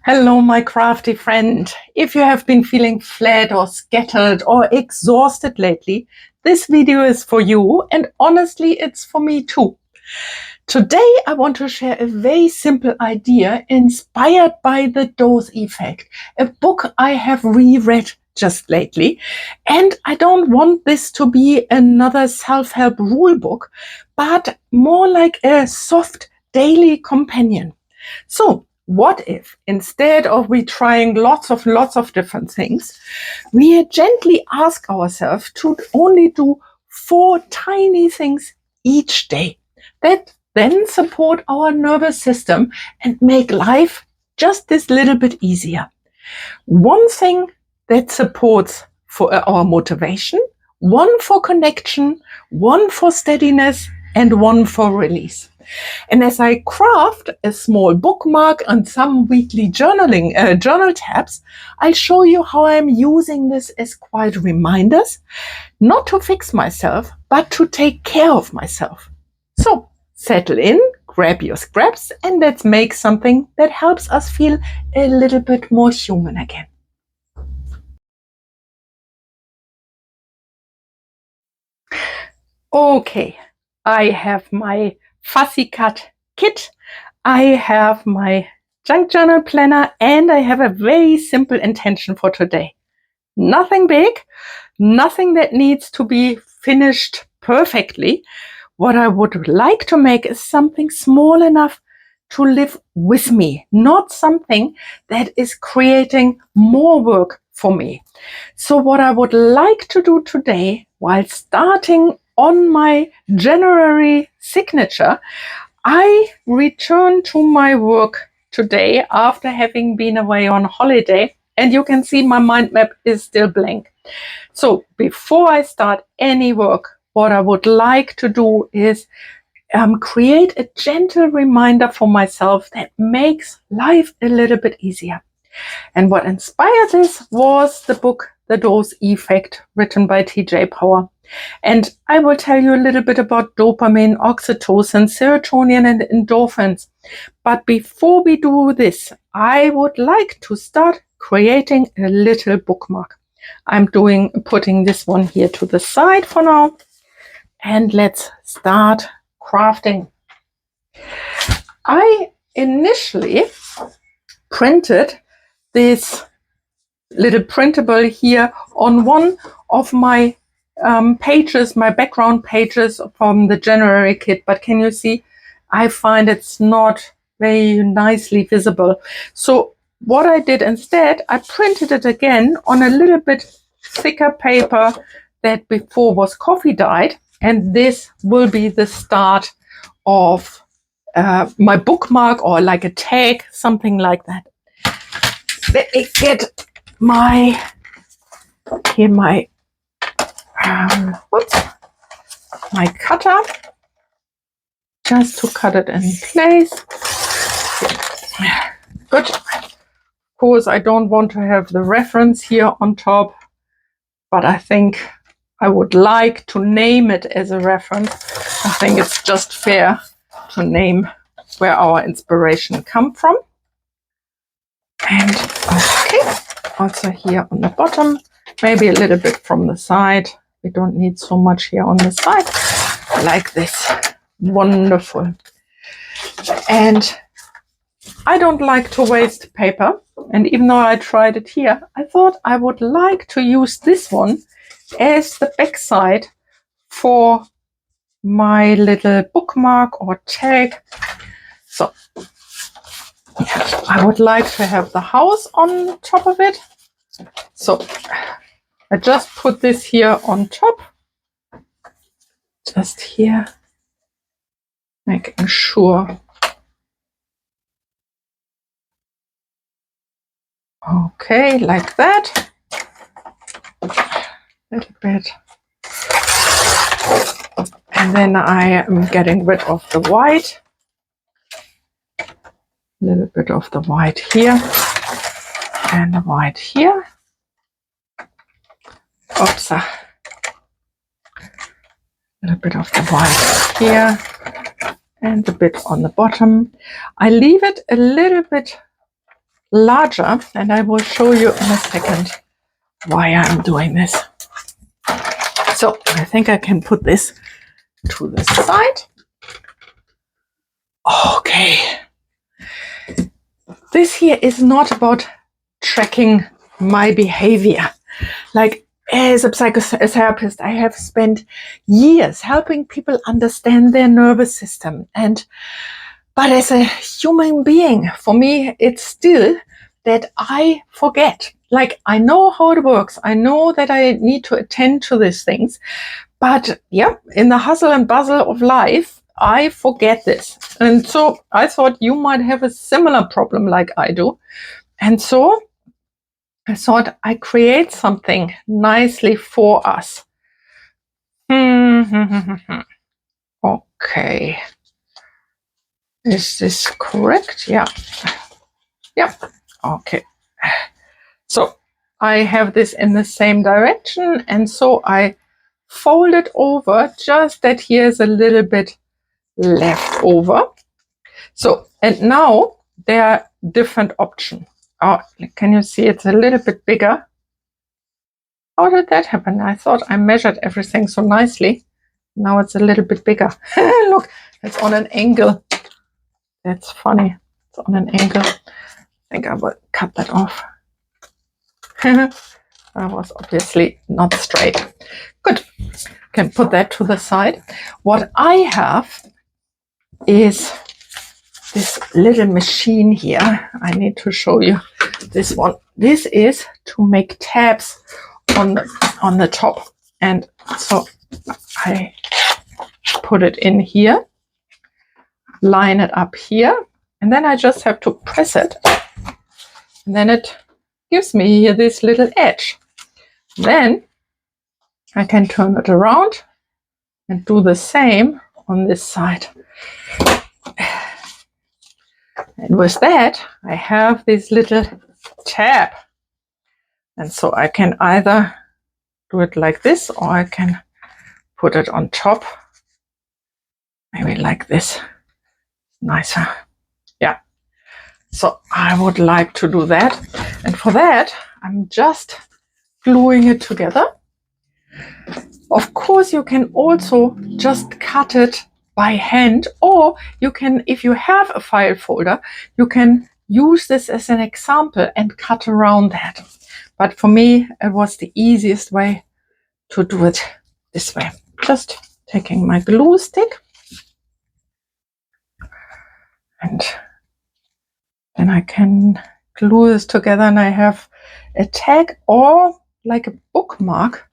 Hello, my crafty friend. If you have been feeling flat or scattered or exhausted lately, this video is for you, and honestly, it's for me too. Today, I want to share a very simple idea inspired by the dose effect, a book I have reread just lately. And I don't want this to be another self-help rule book, but more like a soft daily companion. So, what if instead of we trying lots of different things, we gently ask ourselves to only do 4 tiny things each day that then support our nervous system and make life just this little bit easier. One thing that supports for our motivation, one for connection, one for steadiness, and one for release. And as I craft a small bookmark and some weekly journal tabs, I'll show you how I'm using this as quiet reminders, not to fix myself, but to take care of myself. So settle in, grab your scraps, and let's make something that helps us feel a little bit more human again. Okay, I have my fussy cut kit, I have my junk journal planner, and I have a very simple intention for today. Nothing big, nothing that needs to be finished perfectly. What I would like to make is something small enough to live with me, not something that is creating more work for me. So what I would like to do today, while starting on my January signature, I return to my work today after having been away on holiday, and you can see my mind map is still blank. So before I start any work, what I would like to do is create a gentle reminder for myself that makes life a little bit easier. And what inspired this was the book, The Dose Effect, written by T.J. Power. And I will tell you a little bit about dopamine, oxytocin, serotonin, and endorphins. But before we do this, I would like to start creating a little bookmark. I'm putting this one here to the side for now. And let's start crafting. I initially printed this little printable here on one of my pages, my background pages from the January kit, but can you see, I find it's not very nicely visible. So what I did instead, I printed it again on a little bit thicker paper that before was coffee dyed, and this will be the start of my bookmark, or like a tag, something like that. Let me get my cutter, just to cut it in place. Good. Of course, I don't want to have the reference here on top, but I think I would like to name it as a reference. I think it's just fair to name where our inspiration comes from. And okay, also here on the bottom, maybe a little bit from the side. We don't need so much here on the side, like this. Wonderful. And I don't like to waste paper. And even though I tried it here, I thought I would like to use this one as the back side for my little bookmark or tag. So yeah, I would like to have the house on top of it. So I just put this here on top, just here, making sure. Okay, like that. A little bit. And then I am getting rid of the white. A little bit of the white here and the white here. Oops. A little bit of the white here and a bit on the bottom. I leave it a little bit larger, and I will show you in a second why I'm doing this. So I think I can put this to the side. Okay. This here is not about tracking my behavior. Like, as a psychotherapist, I have spent years helping people understand their nervous system. But as a human being, for me, it's still that I forget. Like, I know how it works. I know that I need to attend to these things. But yeah, in the hustle and bustle of life, I forget this. And so I thought you might have a similar problem like I do. And so I thought I create something nicely for us. Okay. Is this correct? Yeah. Yeah. Okay. So I have this in the same direction, and so I fold it over, just that here's a little bit left over. So, and now there are different options. Oh, can you see it's a little bit bigger? How did that happen? I thought I measured everything so nicely. Now it's a little bit bigger. Look, it's on an angle. That's funny. It's on an angle. I think I will cut that off. That was obviously not straight. Good. Can put that to the side. What I have is this little machine here. I need to show you this one. This is to make tabs on the top. And so I put it in here, line it up here, and then I just have to press it. And then it gives me here this little edge. Then I can turn it around and do the same on this side. And with that, I have this little tab. And so I can either do it like this, or I can put it on top. Maybe like this. Nicer. Yeah. So I would like to do that. And for that, I'm just gluing it together. Of course, you can also just cut it by hand, or you can, if you have a file folder, you can use this as an example and cut around that. But for me, it was the easiest way to do it this way. Just taking my glue stick, and then I can glue this together, and I have a tag or like a bookmark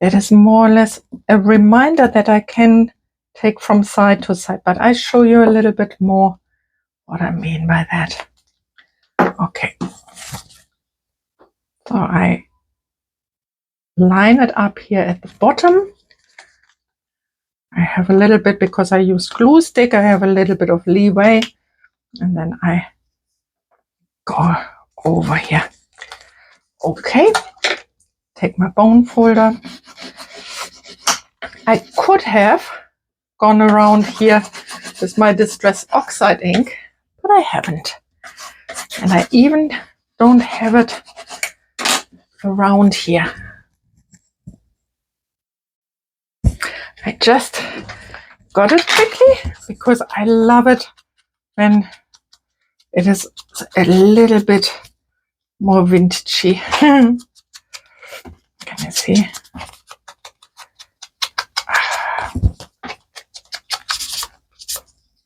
that is more or less a reminder that I can take from side to side. But I show you a little bit more what I mean by that. Okay. So I line it up here at the bottom. I have a little bit, because I use glue stick, I have a little bit of leeway. And then I go over here. Okay. Take my bone folder. I could have gone around here with my Distress Oxide ink, but I haven't. And I even don't have it around here. I just got it quickly because I love it when it is a little bit more vintagey. Can you see?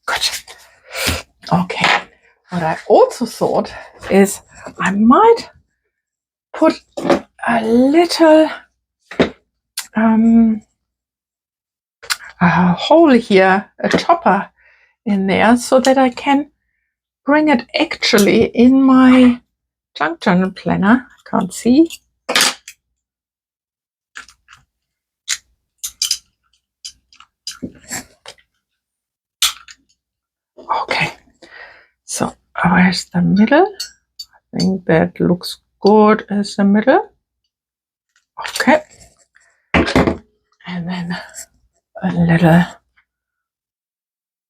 Good. Okay. What I also thought is I might put a little hole here, a topper in there, so that I can bring it actually in my junk journal planner. I can't see. Okay, so where's the middle? I think that looks good as the middle. Okay, and then a little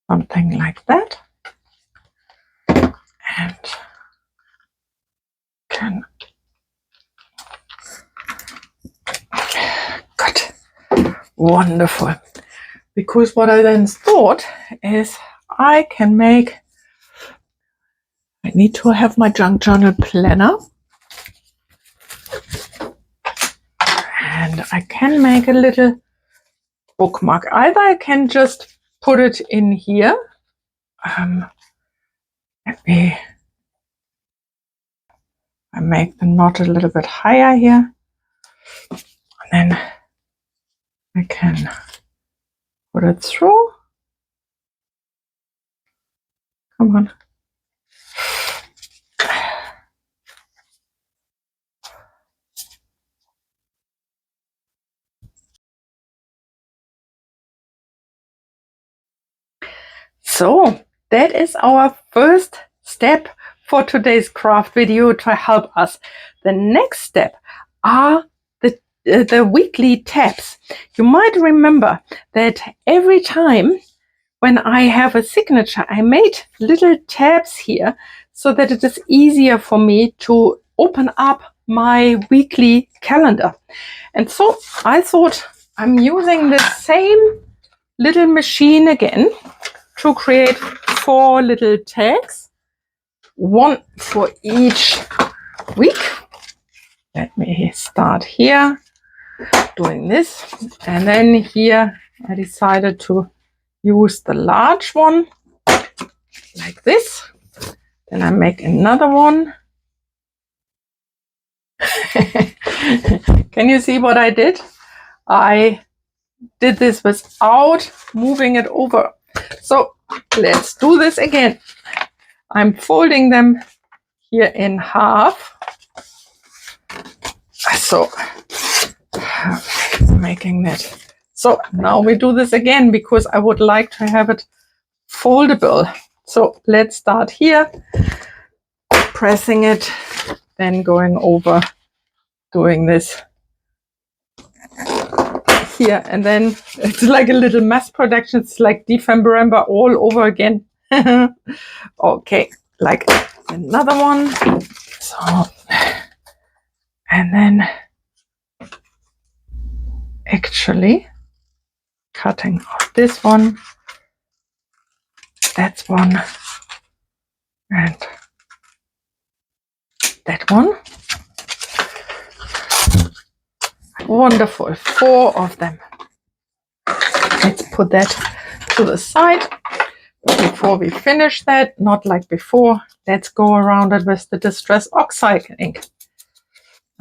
something like that. And Wonderful. Because what I then thought is I need to have my junk journal planner. And I can make a little bookmark. Either I can just put it in here. Let me make the knot a little bit higher here. And then I can put it through. Come on. So that is our first step for today's craft video to help us. The next step are the weekly tabs. You might remember that every time when I have a signature, I made little tabs here so that it is easier for me to open up my weekly calendar. And so I thought I'm using the same little machine again to create 4 little tags, one for each week. Let me start here doing this, and then here I decided to use the large one like this. Then I make another one. Can you see what I did? I did this without moving it over. So let's do this again. I'm folding them here in half. So making that. So now we do this again because I would like to have it foldable. So let's start here, pressing it, then going over, doing this here, and then it's like a little mass production. It's like December all over again. Okay, like another one. So, and then actually cutting off this one, that's one, and that one. Wonderful, 4 of them. Let's put that to the side. Before we finish that, not like before, let's go around it with the Distress Oxide ink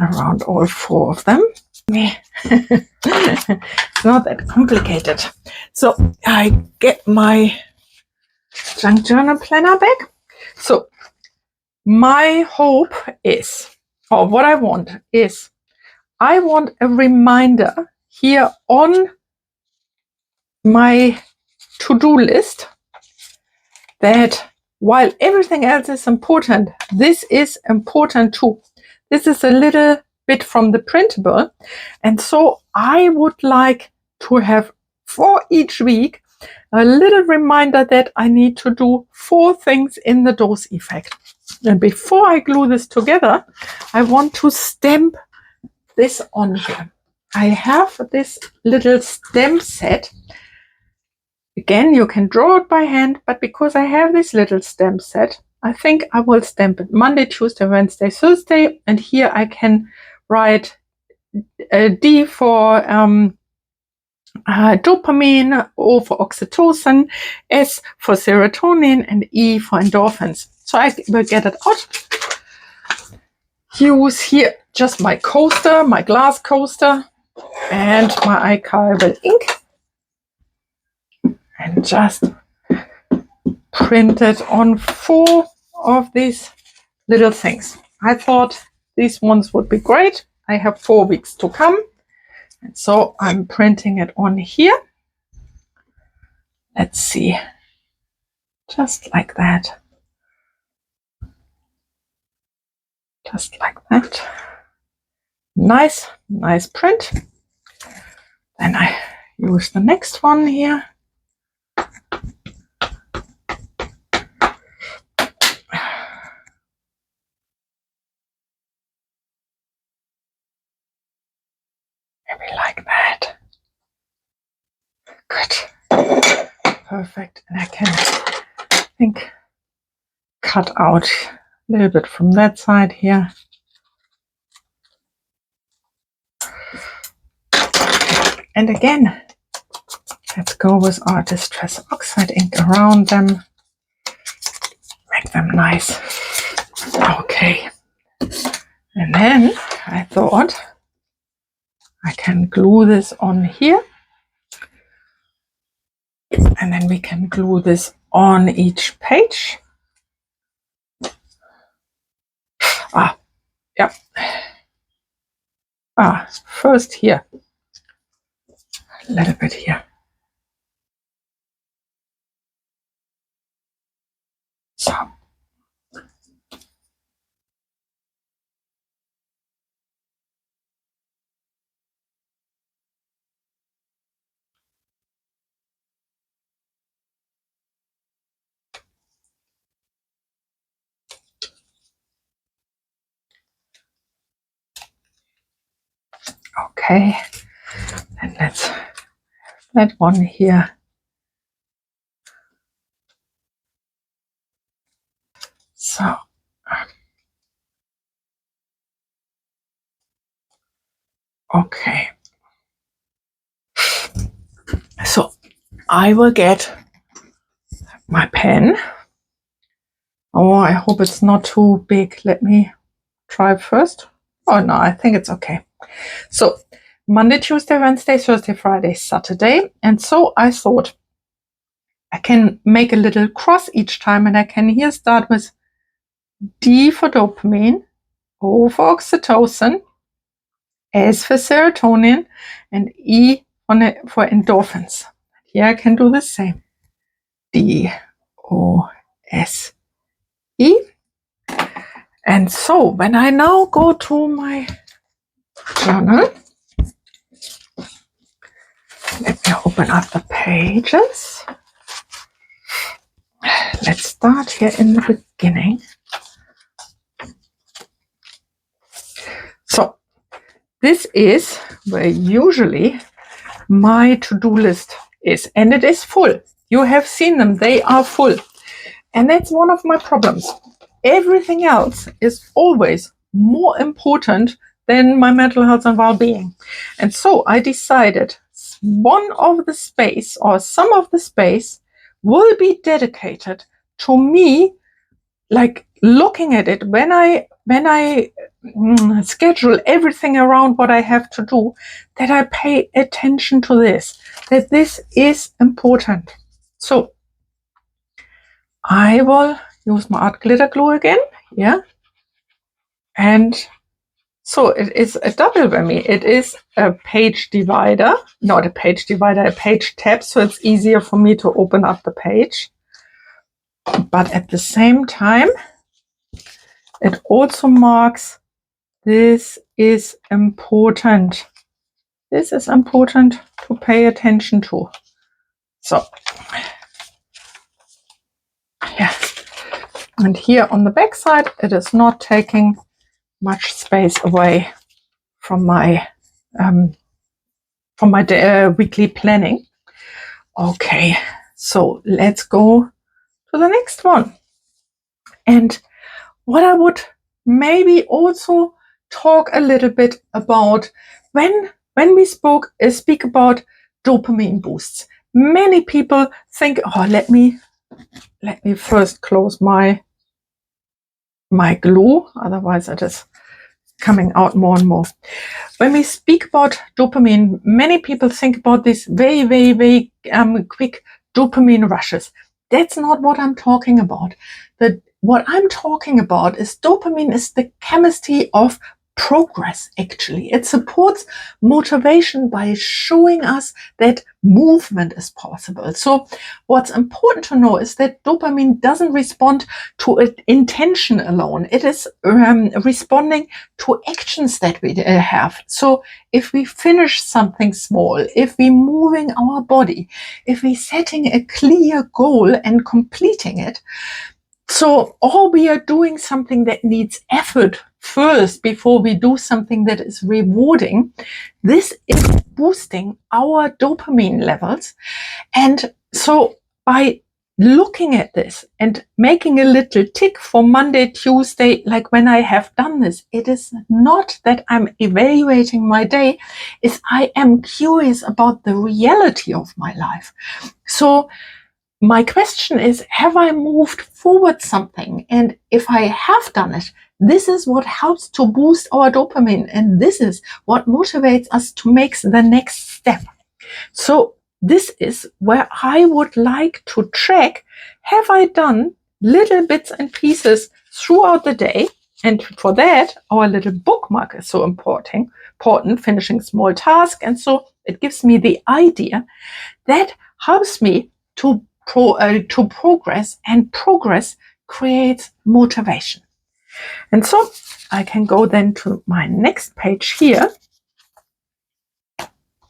around all 4 of them. It's not that complicated. So I get my junk journal planner back. So my hope is, or what I want is, I want a reminder here on my to-do list that while everything else is important, this is important too. This is a little bit from the printable. And so I would like to have for each week a little reminder that I need to do 4 things in the dose effect. And before I glue this together, I want to stamp this on here. I have this little stamp set. Again, you can draw it by hand, but because I have this little stamp set, I think I will stamp it Monday, Tuesday, Wednesday, Thursday, and here I can write D for dopamine, O for oxytocin, S for serotonin, and E for endorphins. So I will get it out. Use here just my coaster, my glass coaster, and my archival ink, and just print it on 4 of these little things. I thought these ones would be great. I have 4 weeks to come, and so I'm printing it on here. Let's see, just like that. Just like that. Nice, nice print. Then I use the next one here. Maybe like that. perfect. And I can, I think, cut out a little bit from that side here. And again, let's go with our Distress Oxide ink around them. Make them nice. Okay. And then I thought I can glue this on here. And then we can glue this on each page. Yep. First here. A little bit here. So. Okay, and let's have that one here. So, okay. So, I will get my pen. Oh, I hope it's not too big. Let me try first. Oh, no, I think it's okay. So, Monday, Tuesday, Wednesday, Thursday, Friday, Saturday. And so I thought I can make a little cross each time, and I can here start with D for dopamine, O for oxytocin, S for serotonin, and E for endorphins. Here I can do the same. D, O, S, E. And so when I now go to my journal, let me open up the pages. Let's start here in the beginning. So this is where usually my to-do list is, and it is full. You have seen them, they are full. And that's one of my problems. Everything else is always more important than my mental health and well-being. And so I decided one of the space or some of the space will be dedicated to me, like looking at it when I schedule everything around what I have to do, that I pay attention to this, that this is important. So I will use my art glitter glue again, yeah. And so it is a double whammy. It is a page divider, not a page divider, a page tab, so it's easier for me to open up the page. But at the same time, it also marks this is important. This is important to pay attention to. So, yeah. And here on the back side, it is not taking much space away from my weekly planning. Okay, so let's go to the next one. And what I would maybe also talk a little bit about when we speak about dopamine boosts. Many people think, oh, let me first close my glue, otherwise it is coming out more and more. When we speak about dopamine, many people think about these very, very, very quick dopamine rushes. That's not what I'm talking about. What I'm talking about is dopamine is the chemistry of progress, actually. It supports motivation by showing us that movement is possible. So what's important to know is that dopamine doesn't respond to intention alone. It is responding to actions that we have. So if we finish something small, if we're moving our body, if we're setting a clear goal and completing it, or we are doing something that needs effort first before we do something that is rewarding, this is boosting our dopamine levels. And so by looking at this and making a little tick for Monday, Tuesday, like when I have done this, it is not that I'm evaluating my day, is I am curious about the reality of my life. So my question is, have I moved forward something? And if I have done it, this is what helps to boost our dopamine. And this is what motivates us to make the next step. So this is where I would like to track, have I done little bits and pieces throughout the day? And for that, our little bookmark is so important, finishing small tasks. And so it gives me the idea that helps me to progress, and progress creates motivation. And so I can go then to my next page here.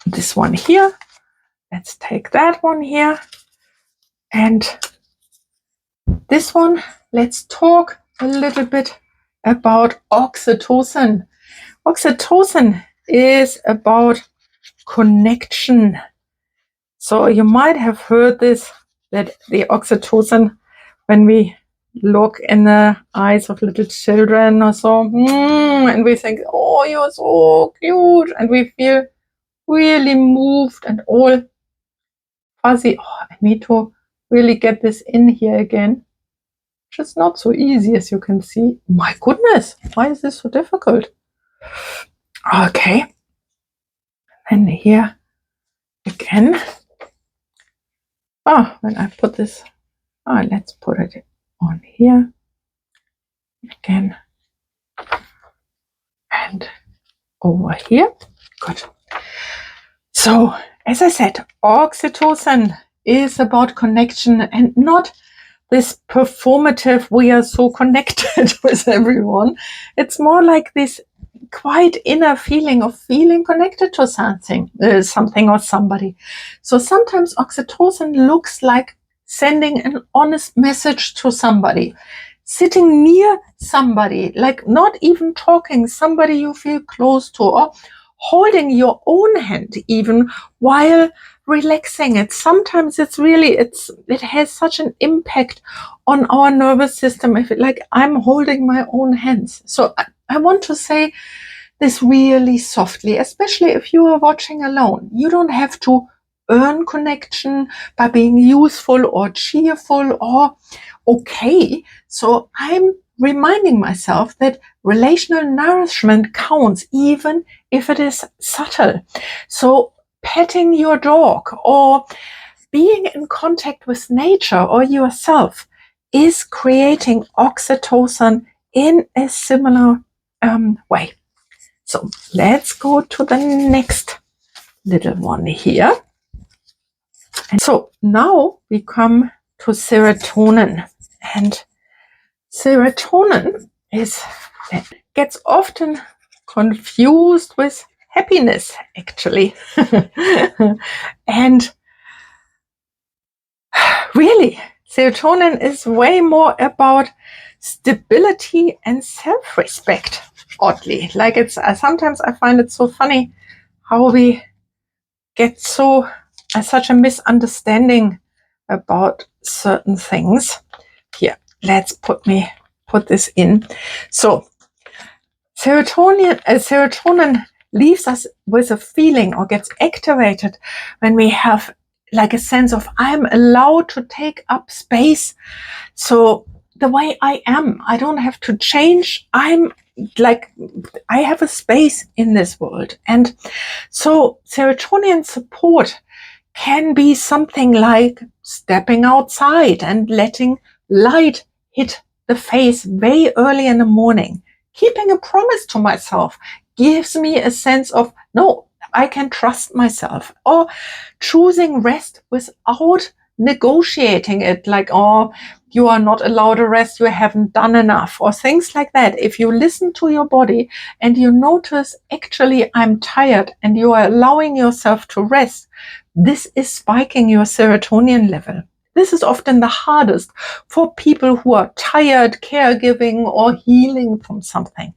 This one here. Let's take that one here. And this one, let's talk a little bit about oxytocin. Oxytocin is about connection. So you might have heard this, that the oxytocin, when we look in the eyes of little children or so, and we think, oh, you're so cute, and we feel really moved and all fuzzy. Oh, I need to really get this in here again, which is not so easy, as you can see. My goodness, why is this so difficult? Okay, and here again. When I put this, let's put it on here again and over here. Good. So, as I said, oxytocin is about connection and not this performative, we are so connected with everyone. It's more like this quite inner feeling of feeling connected to something or somebody. So sometimes oxytocin looks like sending an honest message to somebody, sitting near somebody, like not even talking, somebody you feel close to, or holding your own hand even while relaxing it. Sometimes it has such an impact on our nervous system, if I'm holding my own hands. So I want to say this really softly, especially if you are watching alone. You don't have to earn connection by being useful or cheerful or okay. So I'm reminding myself that relational nourishment counts, even if it is subtle. So petting your dog or being in contact with nature or yourself is creating oxytocin in a similar way. So let's go to the next little one here. And so now we come to serotonin. And serotonin gets often confused with happiness, actually. And really, serotonin is way more about stability and self-respect, oddly. Sometimes I find it so funny how we get such a misunderstanding about certain things. Here, let's put this in. So serotonin leaves us with a feeling, or gets activated when we have like a sense of, I'm allowed to take up space. So the way I am, I don't have to change. I have a space in this world. And so serotonin support can be something like stepping outside and letting light hit the face very early in the morning. Keeping a promise to myself gives me a sense of, no, I can trust myself. Or choosing rest without negotiating it, like, oh, you are not allowed a rest, you haven't done enough, or things like that. If you listen to your body and you notice, actually, I'm tired, and you are allowing yourself to rest, this is spiking your serotonin level. This is often the hardest for people who are tired, caregiving, or healing from something.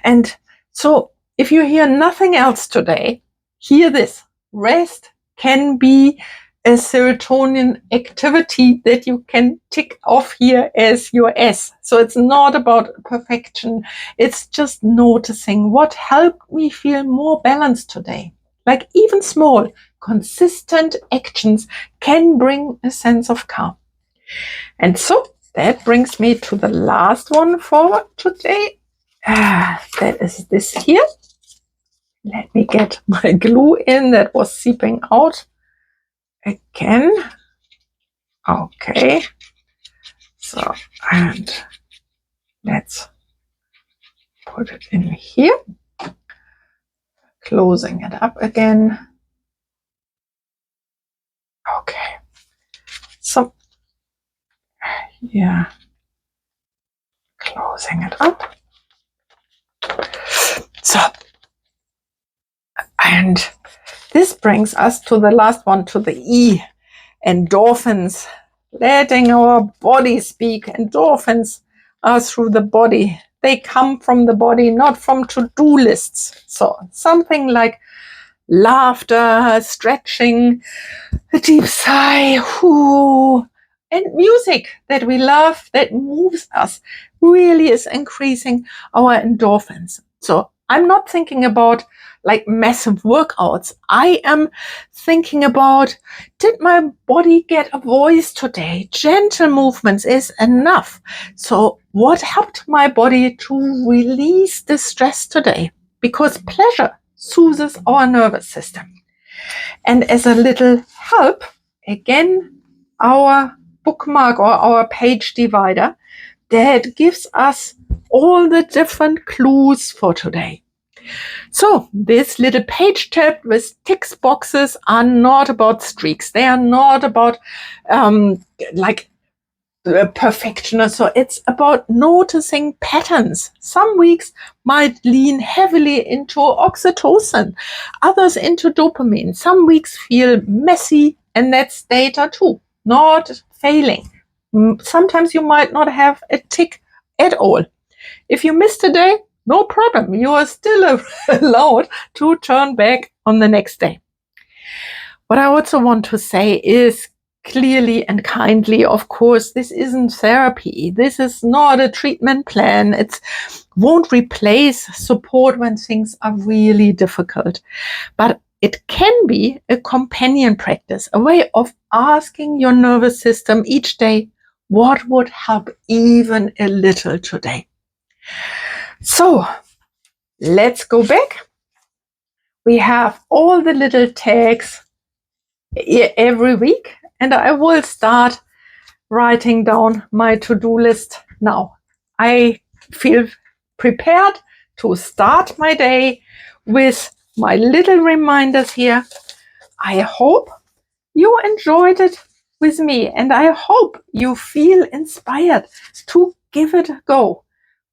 And so if you hear nothing else today, hear this. Rest can be a serotonin activity that you can tick off here as your S. So it's not about perfection. It's just noticing what helped me feel more balanced today. Like even small, consistent actions can bring a sense of calm. And so that brings me to the last one for today. That is this here. Let me get my glue in that was seeping out again. Okay. So, and let's put it in here. Closing it up again. Okay. So, yeah. Closing it up. So, and this brings us to the last one, to the E, endorphins. Letting our body speak. Endorphins are through the body. They come from the body, not from to-do lists. So something like laughter, stretching, a deep sigh, whoo, and music that we love, that moves us, really is increasing our endorphins. So I'm not thinking about like massive workouts. I am thinking about, did my body get a voice today? Gentle movements is enough. So what helped my body to release the stress today? Because pleasure soothes our nervous system. And as a little help, again, our bookmark or our page divider that gives us all the different clues for today. So this little page tab with tick boxes are not about streaks. They are not about like perfection. So it's about noticing patterns. Some weeks might lean heavily into oxytocin, others into dopamine. Some weeks feel messy, and that's data too, not failing. Sometimes you might not have a tick at all. If you missed a day, no problem. You are still allowed to turn back on the next day. What I also want to say is clearly and kindly, of course, this isn't therapy. This is not a treatment plan. It won't replace support when things are really difficult. But it can be a companion practice, a way of asking your nervous system each day, what would help even a little today? So let's go back. We have all the little tags every week, and I will start writing down my to-do list now. I feel prepared to start my day with my little reminders here. I hope you enjoyed it with me, and I hope you feel inspired to give it a go.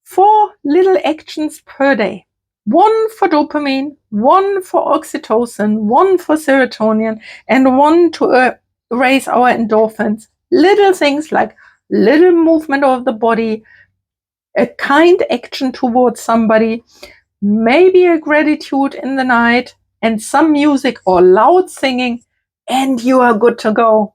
4 little actions per day. 1 for dopamine, 1 for oxytocin, 1 for serotonin, and 1 to raise our endorphins. Little things like little movement of the body, a kind action towards somebody, maybe a gratitude in the night, and some music or loud singing, and you are good to go.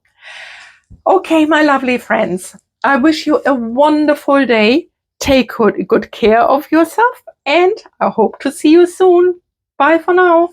Okay, my lovely friends, I wish you a wonderful day. Take good care of yourself, and I hope to see you soon. Bye for now.